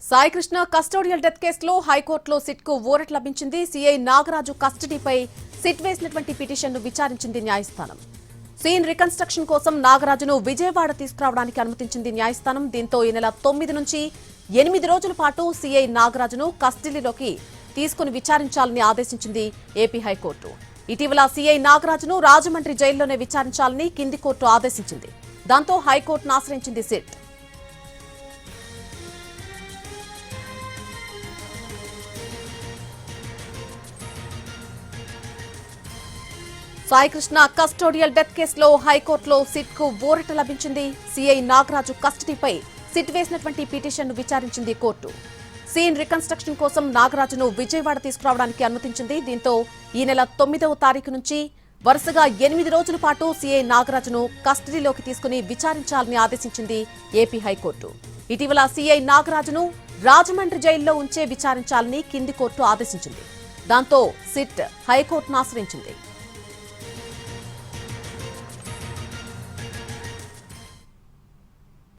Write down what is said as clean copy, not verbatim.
Saikrishna custodial death కేసులో హైకోర్టులో సిట్కు ఊరట లభించింది. సీఐ నాగరాజు కస్టడీపై సిట్ వేసినటువంటి పిటిషన్ను విచారించింది న్యాయస్థానం. సీన్ రికన్స్ట్రక్షన్ కోసం నాగరాజును విజయవాడ తీసుకురావడానికి అనుమతించింది న్యాయస్థానం. దీంతో ఈ నెల 9 నుంచి 8 రోజుల పాటు సీఐ నాగరాజును కస్టడీలోకి తీసుకుని విచారించాలని ఆదేశించింది ఏపీ హైకోర్టు. ఇటీవల సీఐ నాగరాజును రాజమండ్రి జైల్లోనే విచారించాలని కింది కోర్టు ఆదేశించింది. దాంతో హైకోర్టును ఆశ్రయించింది సిట్. సాయికృష్ణ కస్టోడియల్ డెత్ కేసులో హైకోర్టులో సిట్కు ఊరట లభించింది. సీఐ నాగరాజు కస్టడీపై సిట్ వేసినటువంటి పిటిషన్ను విచారించింది కోర్టు. సీన్ రికన్స్ట్రక్షన్ కోసం నాగరాజును విజయవాడ తీసుకురావడానికి అనుమతించింది. దీంతో ఈ నెల 9వ తారీఖు నుంచి వరుసగా 8 రోజుల పాటు సీఐ నాగరాజును కస్టడీలోకి తీసుకుని విచారించాలని ఆదేశించింది ఏపీ హైకోర్టు. ఇటీవల సీఐ నాగరాజును రాజమండ్రి జైల్లో ఉంచే విచారించాలని కింది కోర్టు ఆదేశించింది. దాంతో సిట్ హైకోర్టును ఆశ్రయించింది.